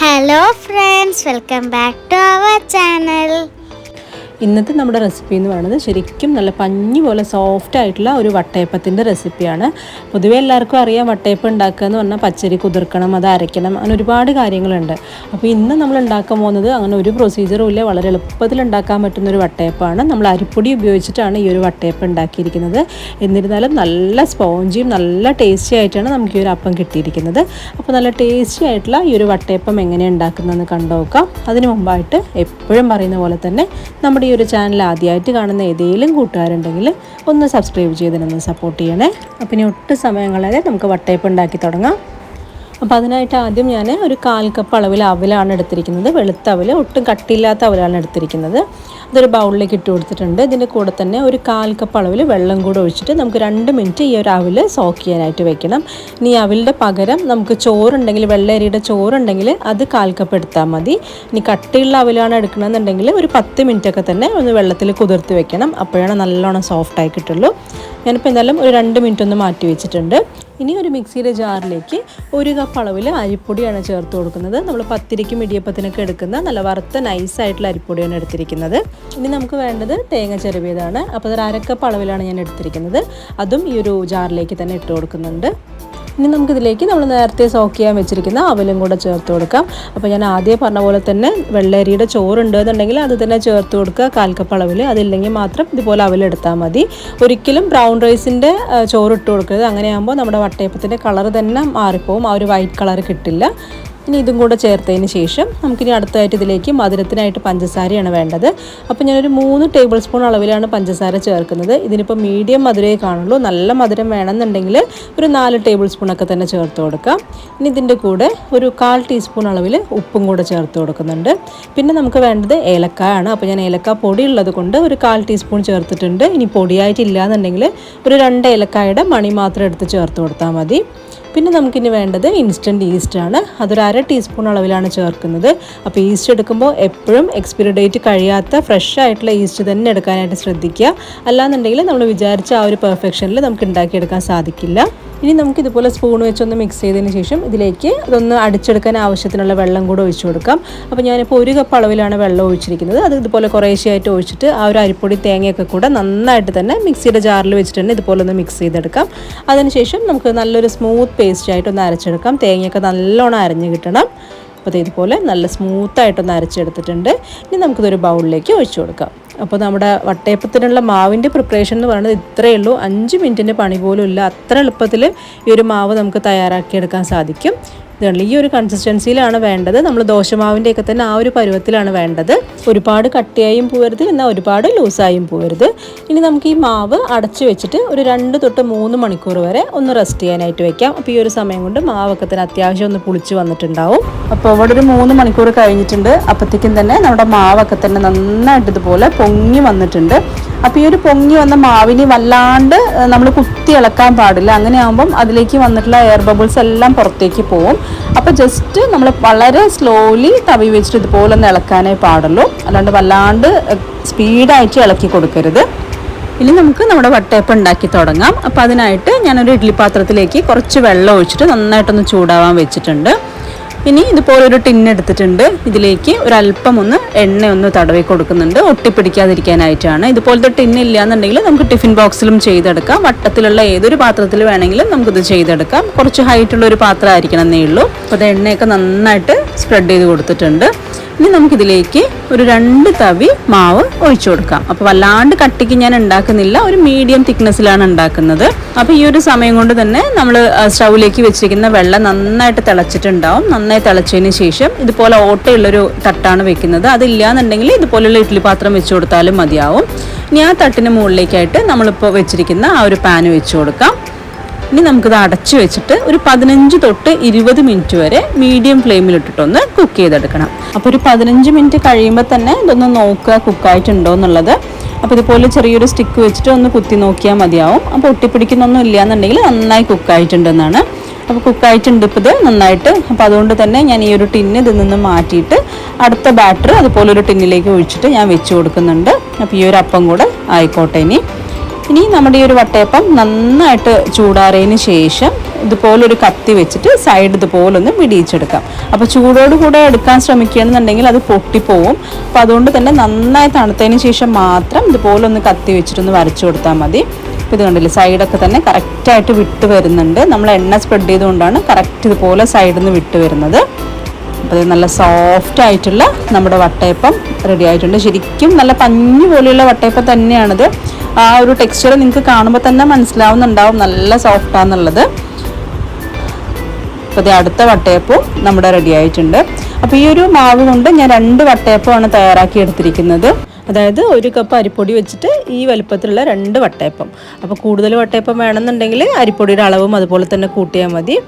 Hello friends, welcome back to our channel. ഇന്നത്തെ നമ്മുടെ recipe എന്ന് പറയുന്നത് ശരിക്കും നല്ല പഞ്ഞി പോലെ സോഫ്റ്റ് ആയിട്ടുള്ള ഒരു വട്ടയപ്പത്തിൻ്റെ റെസിപ്പിയാണ്. പൊതുവേ എല്ലാവർക്കും അറിയാം വട്ടയപ്പം ഉണ്ടാക്കുക എന്ന് പറഞ്ഞാൽ പച്ചരി കുതിർക്കണം, അത് അരയ്ക്കണം, അങ്ങനെ ഒരുപാട് കാര്യങ്ങളുണ്ട്. അപ്പോൾ ഇന്ന് നമ്മൾ ഉണ്ടാക്കാൻ പോകുന്നത് അങ്ങനെ ഒരു പ്രൊസീജിയറും ഇല്ല, വളരെ എളുപ്പത്തിൽ ഉണ്ടാക്കാൻ പറ്റുന്ന ഒരു വട്ടയപ്പമാണ്. നമ്മൾ അരിപ്പൊടി ഉപയോഗിച്ചിട്ടാണ് ഈ ഒരു വട്ടയപ്പം ഉണ്ടാക്കിയിരിക്കുന്നത്. എന്നിരുന്നാലും നല്ല സ്പോഞ്ചിയും നല്ല ടേസ്റ്റി ആയിട്ടാണ് നമുക്ക് ഈ ഒരു അപ്പം കിട്ടിയിരിക്കുന്നത്. അപ്പോൾ നല്ല ടേസ്റ്റി ആയിട്ടുള്ള ഈ ഒരു വട്ടയപ്പം എങ്ങനെയാണ് ഉണ്ടാക്കുന്നതെന്ന് കണ്ടുനോക്കാം. അതിന് മുമ്പായിട്ട് എപ്പോഴും പറയുന്ന പോലെ തന്നെ നമ്മുടെ ഈ ഒരു ചാനൽ ആദ്യമായിട്ട് കാണുന്ന ഏതെങ്കിലും കൂട്ടുകാരുണ്ടെങ്കിൽ ഒന്ന് സബ്സ്ക്രൈബ് ചെയ്തിട്ടൊന്ന് സപ്പോർട്ട് ചെയ്യണേ. അപ്പം ഇനി ഒട്ടും സമയം കളയാതെ നമുക്ക് വട്ടയപ്പം ഉണ്ടാക്കി തുടങ്ങാം. അപ്പോൾ അതിനായിട്ട് ആദ്യം ഞാൻ ഒരു 1/4 കപ്പ് അളവിൽ അവലാണ് എടുത്തിരിക്കുന്നത്. വെളുത്ത അവൽ, ഒട്ടും കട്ടിയില്ലാത്ത അവലാണ് എടുത്തിരിക്കുന്നത്. അതൊരു ബൗളിലേക്ക് ഇട്ട് കൊടുത്തിട്ടുണ്ട്. ഇതിൻ്റെ കൂടെ തന്നെ ഒരു 1/4 കപ്പ് അളവിൽ വെള്ളം കൂടെ ഒഴിച്ചിട്ട് നമുക്ക് 2 മിനിറ്റ് ഈ ഒരു അവൽ സോക്ക് ചെയ്യാനായിട്ട് വെക്കണം. ഇനി അവലിൻ്റെ പകരം നമുക്ക് ചോറുണ്ടെങ്കിൽ, വെള്ളരിയുടെ ചോറുണ്ടെങ്കിൽ അത് 1/4 കപ്പ് എടുത്താൽ മതി. ഇനി കട്ടിയുള്ള അവലാണ് എടുക്കണമെന്നുണ്ടെങ്കിൽ ഒരു 10 മിനിറ്റൊക്കെ തന്നെ ഒന്ന് വെള്ളത്തിൽ കുതിർത്ത് വെക്കണം. അപ്പോഴാണ് നല്ലോണം സോഫ്റ്റായി കിട്ടുള്ളൂ. ഞാനിപ്പോൾ എന്തായാലും ഒരു 2 മിനിറ്റ് ഒന്ന് മാറ്റി വെച്ചിട്ടുണ്ട്. ഇനി ഒരു മിക്സിയുടെ ജാറിലേക്ക് 1 കപ്പ് അളവിൽ അരിപ്പൊടിയാണ് ചേർത്ത് കൊടുക്കുന്നത്. നമ്മൾ പത്തിരിക്കും ഇടിയപ്പത്തിനൊക്കെ എടുക്കുന്ന നല്ല വറുത്ത നൈസായിട്ടുള്ള അരിപ്പൊടിയാണ് എടുത്തിരിക്കുന്നത്. ഇനി നമുക്ക് വേണ്ടത് തേങ്ങ ചിരവിയതാണ്. അപ്പോൾ അതൊരു 1/2 കപ്പ് അളവിലാണ് ഞാൻ എടുത്തിരിക്കുന്നത്. അതും ഈ ഒരു ജാറിലേക്ക് തന്നെ ഇട്ട് കൊടുക്കുന്നുണ്ട്. ഇനി നമുക്കിതിലേക്ക് നമ്മൾ നേരത്തെ സോക്ക് ചെയ്യാൻ വെച്ചിരിക്കുന്ന അവലും കൂടെ ചേർത്ത് കൊടുക്കാം. അപ്പോൾ ഞാൻ ആദ്യം പറഞ്ഞ പോലെ തന്നെ വെള്ളരിയുടെ ചോറുണ്ട് എന്നുണ്ടെങ്കിൽ അത് തന്നെ ചേർത്ത് കൊടുക്കുക 1/4 കപ്പ് അളവിൽ. അതില്ലെങ്കിൽ മാത്രം ഇതുപോലെ അവലെടുത്താൽ മതി. ഒരിക്കലും ബ്രൗൺ റൈസിൻ്റെ ചോറ് ഇട്ട് കൊടുക്കരുത്. അങ്ങനെയാകുമ്പോൾ നമ്മുടെ വട്ടയപ്പത്തിൻ്റെ കളർ തന്നെ മാറിപ്പോവും, ആ ഒരു വൈറ്റ് കളർ കിട്ടില്ല. ഇനി ഇതും കൂടെ ചേർത്തതിന് ശേഷം നമുക്കിനി അടുത്തായിട്ട് ഇതിലേക്ക് മധുരത്തിനായിട്ട് പഞ്ചസാരയാണ് വേണ്ടത്. അപ്പോൾ ഞാനൊരു 3 ടേബിൾ സ്പൂൺ അളവിലാണ് പഞ്ചസാര ചേർക്കുന്നത്. ഇതിനിപ്പോൾ മീഡിയം മധുരമേ കാണുള്ളൂ. നല്ല മധുരം വേണമെന്നുണ്ടെങ്കിൽ ഒരു 4 ടേബിൾ സ്പൂണൊക്കെ തന്നെ ചേർത്ത് കൊടുക്കാം. ഇനി ഇതിൻ്റെ കൂടെ ഒരു 1/4 ടീസ്പൂൺ അളവിൽ ഉപ്പും കൂടെ ചേർത്ത് കൊടുക്കുന്നുണ്ട്. പിന്നെ നമുക്ക് വേണ്ടത് ഏലക്കായാണ്. അപ്പോൾ ഞാൻ ഏലക്ക പൊടി ഉള്ളത് കൊണ്ട് ഒരു 1/4 ടീസ്പൂൺ ചേർത്തിട്ടുണ്ട്. ഇനി പൊടിയായിട്ടില്ല എന്നുണ്ടെങ്കിൽ ഒരു 2 ഏലക്കായുടെ മണി മാത്രം എടുത്ത് ചേർത്ത് കൊടുത്താൽ മതി. പിന്നെ നമുക്കിനി വേണ്ടത് ഇൻസ്റ്റൻറ്റ് ഈസ്റ്റാണ്. അതൊരു 1/2 ടീസ്പൂൺ അളവിലാണ് ചേർക്കുന്നത്. അപ്പോൾ ഈസ്റ്റ് എടുക്കുമ്പോൾ എപ്പോഴും എക്സ്പയറി ഡേറ്റ് കഴിയാത്ത ഫ്രഷ് ആയിട്ടുള്ള ഈസ്റ്റ് തന്നെ എടുക്കാനായിട്ട് ശ്രദ്ധിക്കുക. അല്ലാന്നുണ്ടെങ്കിൽ നമ്മൾ വിചാരിച്ച ആ ഒരു പെർഫെക്ഷനിൽ നമുക്ക് ഉണ്ടാക്കിയെടുക്കാൻ സാധിക്കില്ല. ഇനി നമുക്കിതുപോലെ സ്പൂൺ വെച്ചൊന്ന് മിക്സ് ചെയ്തതിന് ശേഷം ഇതിലേക്ക് അതൊന്ന് അടിച്ചെടുക്കാൻ ആവശ്യത്തിനുള്ള വെള്ളം കൂടെ ഒഴിച്ചു കൊടുക്കാം. അപ്പോൾ ഞാനിപ്പോൾ 1 കപ്പ് അളവിലാണ് വെള്ളം ഒഴിച്ചിരിക്കുന്നത്. അത് ഇതുപോലെ കുറേശ്ശെയായിട്ട് ഒഴിച്ചിട്ട് ആ ഒരു അരിപ്പൊടി തേങ്ങയൊക്കെ കൂടെ നന്നായിട്ട് തന്നെ മിക്സിയുടെ ജാറിൽ വെച്ചിട്ട് തന്നെ ഇതുപോലെ ഒന്ന് മിക്സ് ചെയ്തെടുക്കാം. അതിനുശേഷം നമുക്ക് നല്ലൊരു സ്മൂത്ത് പേസ്റ്റായിട്ടൊന്ന് അരച്ചെടുക്കാം. തേങ്ങയൊക്കെ നല്ലോണം അരഞ്ഞ് കിട്ടണം. അപ്പോൾ ഇതുപോലെ നല്ല സ്മൂത്തായിട്ടൊന്ന് അരച്ചെടുത്തിട്ടുണ്ട്. ഇനി നമുക്കിതൊരു ബൗളിലേക്ക് ഒഴിച്ചു കൊടുക്കാം. അപ്പോൾ നമ്മുടെ വട്ടയപ്പത്തിനുള്ള മാവിൻ്റെ പ്രിപ്പറേഷൻ എന്ന് പറയുന്നത് ഇത്രയേ ഉള്ളൂ. 5 മിനിറ്റിൻ്റെ പണി പോലും ഇല്ല. അത്ര എളുപ്പത്തിൽ ഈ ഒരു മാവ് നമുക്ക് തയ്യാറാക്കിയെടുക്കാൻ സാധിക്കും. ഇതുകൊണ്ട് ഈ ഒരു കൺസിസ്റ്റൻസിയിലാണ് വേണ്ടത്. നമ്മൾ ദോശമാവിൻ്റെയൊക്കെ തന്നെ ആ ഒരു പരുവത്തിലാണ് വേണ്ടത്. ഒരുപാട് കട്ടിയായും പോകരുത്, എന്നാൽ ഒരുപാട് ലൂസായും പോകരുത്. ഇനി നമുക്ക് ഈ മാവ് അടച്ചു വെച്ചിട്ട് ഒരു 2 തൊട്ട് 3 മണിക്കൂർ വരെ ഒന്ന് റെസ്റ്റ് ചെയ്യാനായിട്ട് വെക്കാം. അപ്പോൾ ഈ ഒരു സമയം കൊണ്ട് മാവൊക്കെ തന്നെ അത്യാവശ്യം ഒന്ന് പുളിച്ച് വന്നിട്ടുണ്ടാവും. അപ്പോൾ ഇവിടെ ഒരു 3 മണിക്കൂർ കഴിഞ്ഞിട്ടുണ്ട്. അപ്പോഴത്തേക്കും തന്നെ നമ്മുടെ മാവൊക്കെ തന്നെ നന്നായിട്ട് ഇതുപോലെ പൊങ്ങി വന്നിട്ടുണ്ട്. അപ്പോൾ ഈ ഒരു പൊങ്ങി വന്ന മാവിന് വല്ലാണ്ട് നമ്മൾ കുത്തി ഇളക്കാൻ പാടില്ല. അങ്ങനെ ആകുമ്പം അതിലേക്ക് വന്നിട്ടുള്ള എയർ ബബിൾസ് എല്ലാം പുറത്തേക്ക് പോകും. അപ്പോൾ ജസ്റ്റ് നമ്മൾ വളരെ സ്ലോലി തവി വെച്ചിട്ട് ഇതുപോലെ ഒന്ന് ഇളക്കാനേ പാടുള്ളൂ. അല്ലാണ്ട് വല്ലാണ്ട് സ്പീഡായിട്ട് ഇളക്കി കൊടുക്കരുത്. ഇനി നമുക്ക് നമ്മുടെ വട്ടയപ്പം ഉണ്ടാക്കി തുടങ്ങാം. അപ്പോൾ അതിനായിട്ട് ഞാനൊരു ഇഡ്ഡലി പാത്രത്തിലേക്ക് കുറച്ച് വെള്ളം ഒഴിച്ചിട്ട് നന്നായിട്ടൊന്ന് ചൂടാവാൻ വെച്ചിട്ടുണ്ട്. ഇനി ഇതുപോലെ ഒരു ടിന്ന് എടുത്തിട്ടുണ്ട്. ഇതിലേക്ക് ഒരല്പം ഒന്ന് എണ്ണ ഒന്ന് തടവി കൊടുക്കുന്നുണ്ട്, ഒട്ടിപ്പിടിക്കാതിരിക്കാനായിട്ടാണ്. ഇതുപോലത്തെ ടിന്ന് ഇല്ല എന്നുണ്ടെങ്കിൽ നമുക്ക് ടിഫിൻ ബോക്സിലും ചെയ്തെടുക്കാം. വട്ടത്തിലുള്ള ഏതൊരു പാത്രത്തിൽ വേണമെങ്കിലും നമുക്കിത് ചെയ്തെടുക്കാം. കുറച്ച് ഹൈറ്റുള്ള ഒരു പാത്രം ആയിരിക്കണം എന്നേ ഉള്ളൂ. അപ്പോൾ അത് എണ്ണയൊക്കെ നന്നായിട്ട് സ്പ്രെഡ് ചെയ്ത് കൊടുത്തിട്ടുണ്ട്. ഇനി നമുക്കിതിലേക്ക് ഒരു 2 തവി മാവ് ഒഴിച്ചു കൊടുക്കാം. അപ്പോൾ വല്ലാണ്ട് കട്ടിക്ക് ഞാൻ ഉണ്ടാക്കുന്നില്ല, ഒരു മീഡിയം തിക്നെസ്സിലാണ് ഉണ്ടാക്കുന്നത്. അപ്പോൾ ഈ ഒരു സമയം കൊണ്ട് തന്നെ നമ്മൾ സ്റ്റൗവിലേക്ക് വെച്ചിരിക്കുന്ന വെള്ളം നന്നായിട്ട് തിളച്ചിട്ടുണ്ടാവും. നന്നായി തിളച്ചതിന് ശേഷം ഇതുപോലെ ഓട്ടയുള്ളൊരു തട്ടാണ് വെക്കുന്നത്. അതില്ല എന്നുണ്ടെങ്കിൽ ഇതുപോലെയുള്ള ഇഡ്ഡലി പാത്രം വെച്ച് കൊടുത്താലും മതിയാവും. ഇനി ആ തട്ടിന് മുകളിലേക്കായിട്ട് നമ്മളിപ്പോൾ വെച്ചിരിക്കുന്ന ആ ഒരു പാൻ വെച്ച് കൊടുക്കാം. ഇനി നമുക്കിത് അടച്ചു വെച്ചിട്ട് ഒരു 15 തൊട്ട് 20 മിനിറ്റ് വരെ മീഡിയം ഫ്ലെയിമിലിട്ടിട്ടൊന്ന് കുക്ക് ചെയ്തെടുക്കണം. അപ്പോൾ ഒരു 15 മിനിറ്റ് കഴിയുമ്പോൾ തന്നെ ഇതൊന്ന് നോക്കുക കുക്കായിട്ടുണ്ടോ എന്നുള്ളത്. അപ്പോൾ ഇതുപോലെ ചെറിയൊരു സ്റ്റിക്ക് വെച്ചിട്ട് ഒന്ന് കുത്തി നോക്കിയാൽ മതിയാവും. അപ്പോൾ ഒട്ടിപ്പിടിക്കുന്നൊന്നും ഇല്ല എന്നുണ്ടെങ്കിൽ നന്നായി കുക്കായിട്ടുണ്ടെന്നാണ്. അപ്പോൾ കുക്കായിട്ടുണ്ട് ഇപ്പോൾ ഇത് നന്നായിട്ട്. അപ്പോൾ അതുകൊണ്ട് തന്നെ ഞാൻ ഈ ഒരു ടിന്ന് ഇതിൽ നിന്ന് മാറ്റിയിട്ട് അടുത്ത ബാറ്റർ അതുപോലെ ഒരു ടിന്നിലേക്ക് ഒഴിച്ചിട്ട് ഞാൻ വെച്ച് കൊടുക്കുന്നുണ്ട്. അപ്പോൾ ഈ ഒരു അപ്പം കൂടെ ആയിക്കോട്ടെ. ഇനി നമ്മുടെ ഈ ഒരു വട്ടയപ്പം നന്നായിട്ട് ചൂടാറിയതിന് ശേഷം ഇതുപോലൊരു കത്തി വെച്ചിട്ട് സൈഡ് ഇതുപോലൊന്ന് വിടിയിച്ചെടുക്കാം. അപ്പോൾ ചൂടോട് കൂടെ എടുക്കാൻ ശ്രമിക്കുകയാണെന്നുണ്ടെങ്കിൽ അത് പൊട്ടിപ്പോവും. അപ്പോൾ അതുകൊണ്ട് തന്നെ നന്നായി തണുത്തതിന് ശേഷം മാത്രം ഇതുപോലൊന്ന് കത്തി വെച്ചിട്ടൊന്ന് വരച്ചു കൊടുത്താൽ മതി. അപ്പോൾ ഇത് കണ്ടില്ലേ, സൈഡൊക്കെ തന്നെ കറക്റ്റായിട്ട് വിട്ട് വരുന്നുണ്ട്. നമ്മൾ എണ്ണ സ്പ്രെഡ് ചെയ്തുകൊണ്ടാണ് കറക്റ്റ് ഇതുപോലെ സൈഡിൽ നിന്ന് വിട്ട് വരുന്നത്. അപ്പോൾ ഇത് നല്ല സോഫ്റ്റ് ആയിട്ടുള്ള നമ്മുടെ വട്ടയപ്പം റെഡി ആയിട്ടുണ്ട്. ശരിക്കും നല്ല പഞ്ഞി പോലെയുള്ള വട്ടയപ്പം തന്നെയാണിത്. ആ ഒരു ടെക്സ്ചർ നിങ്ങൾക്ക് കാണുമ്പോൾ തന്നെ മനസ്സിലാവുന്നുണ്ടാവും നല്ല സോഫ്റ്റാന്നുള്ളത്. അപ്പോൾ ഇത് അടുത്ത വട്ടയപ്പവും നമ്മുടെ റെഡി ആയിട്ടുണ്ട്. അപ്പോൾ ഈ ഒരു മാവ് കൊണ്ട് ഞാൻ 2 വട്ടയപ്പമാണ് തയ്യാറാക്കി എടുത്തിരിക്കുന്നത്. അതായത് 1 കപ്പ് അരിപ്പൊടി വെച്ചിട്ട് ഈ വലുപ്പത്തിലുള്ള 2 വട്ടയപ്പം. അപ്പോൾ കൂടുതൽ വട്ടയപ്പം വേണമെന്നുണ്ടെങ്കിൽ അരിപ്പൊടിയുടെ അളവും അതുപോലെ തന്നെ കൂട്ടിയാൽ മതി.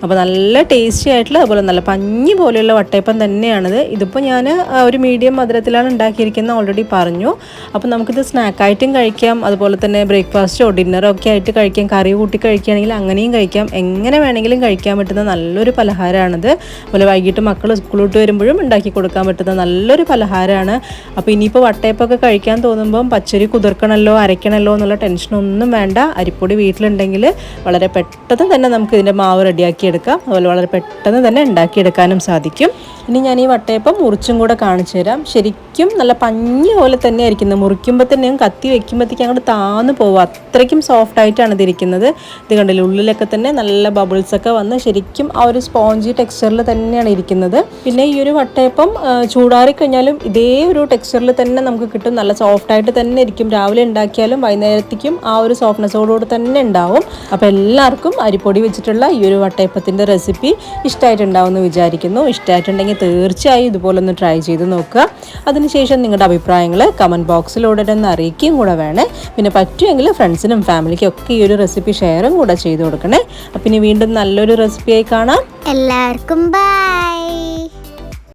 അപ്പോൾ നല്ല ടേസ്റ്റി ആയിട്ടുള്ള അതുപോലെ നല്ല പഞ്ഞി പോലെയുള്ള വട്ടയപ്പം തന്നെയാണിത്. ഇതിപ്പോൾ ഞാൻ ഒരു മീഡിയം മധുരത്തിലാണ് ഉണ്ടാക്കിയിരിക്കുന്നത്, ഓൾറെഡി പറഞ്ഞു. അപ്പോൾ നമുക്കിത് സ്നാക്കായിട്ടും കഴിക്കാം, അതുപോലെ തന്നെ ബ്രേക്ക്ഫാസ്റ്റോ ഡിന്നറോ ഒക്കെ ആയിട്ട് കഴിക്കാം. കറി കൂട്ടി കഴിക്കുകയാണെങ്കിൽ അങ്ങനെയും കഴിക്കാം. എങ്ങനെ വേണമെങ്കിലും കഴിക്കാൻ പറ്റുന്ന നല്ലൊരു പലഹാരമാണിത്. അതുപോലെ വൈകിട്ട് മക്കൾ സ്കൂളിലോട്ട് വരുമ്പോഴും ഉണ്ടാക്കി കൊടുക്കാൻ പറ്റുന്ന നല്ലൊരു പലഹാരമാണ്. അപ്പോൾ ഇനിയിപ്പോൾ വട്ടയപ്പമൊക്കെ കഴിക്കാൻ തോന്നുമ്പം പച്ചരി കുതിർക്കണമല്ലോ അരയ്ക്കണമല്ലോ എന്നുള്ള ടെൻഷനൊന്നും വേണ്ട. അരിപ്പൊടി വീട്ടിലുണ്ടെങ്കിൽ വളരെ പെട്ടെന്ന് തന്നെ നമുക്ക് ഇതിൻ്റെ മാവ് റെഡിയാക്കി എടുക്കാം. അതുപോലെ വളരെ പെട്ടെന്ന് തന്നെ ഉണ്ടാക്കിയെടുക്കാനും സാധിക്കും. ഇനി ഞാൻ ഈ വട്ടയപ്പം മുറിച്ചും കൂടെ കാണിച്ചു തരാം. ശരിക്കും നല്ല പഞ്ഞി പോലെ തന്നെ ആയിരിക്കുന്നത്. മുറിക്കുമ്പോൾ തന്നെ കത്തി വെക്കുമ്പോഴത്തേക്കും അങ്ങോട്ട് താന്ന് പോകും, അത്രയ്ക്കും സോഫ്റ്റ് ആയിട്ടാണ് ഇതിരിക്കുന്നത്. ഇത് കണ്ടില്ല, ഉള്ളിലൊക്കെ തന്നെ നല്ല ബബിൾസൊക്കെ വന്ന് ശരിക്കും ആ ഒരു സ്പോഞ്ചി ടെക്സ്ചറിൽ തന്നെയാണ് ഇരിക്കുന്നത്. പിന്നെ ഈ ഒരു വട്ടയപ്പം ചൂടാറി കഴിഞ്ഞാലും ഇതേ ഒരു ടെക്സ്ചറിൽ തന്നെ നമുക്ക് കിട്ടും. നല്ല സോഫ്റ്റായിട്ട് തന്നെ ഇരിക്കും. രാവിലെ ഉണ്ടാക്കിയാലും വൈകുന്നേരത്തേക്കും ആ ഒരു സോഫ്റ്റ്നെസ്സോടുകൂടി തന്നെ ഉണ്ടാവും. അപ്പോൾ എല്ലാവർക്കും അരിപ്പൊടി വെച്ചിട്ടുള്ള ഈ ഒരു വട്ടയപ്പത്തിൻ്റെ റെസിപ്പി ഇഷ്ടമായിട്ടുണ്ടാവുമെന്ന് വിചാരിക്കുന്നു. ഇഷ്ടമായിട്ടുണ്ടെങ്കിൽ തീർച്ചയായും ഇതുപോലെ ഒന്ന് ട്രൈ ചെയ്ത് നോക്കുക. അതിനുശേഷം നിങ്ങളുടെ അഭിപ്രായങ്ങൾ കമൻറ്റ് ബോക്സിലൂടെ ഒന്ന് അറിയിക്കുകയും കൂടെ വേണേ. പിന്നെ പറ്റുമെങ്കിൽ ഫ്രണ്ട്സിനും ഫാമിലിക്കും ഒക്കെ ഈ ഒരു റെസിപ്പി ഷെയറും കൂടെ ചെയ്ത് കൊടുക്കണേ. അപ്പം ഇനി വീണ്ടും നല്ലൊരു റെസിപ്പിയായി കാണാം. എല്ലാവർക്കും ബൈ.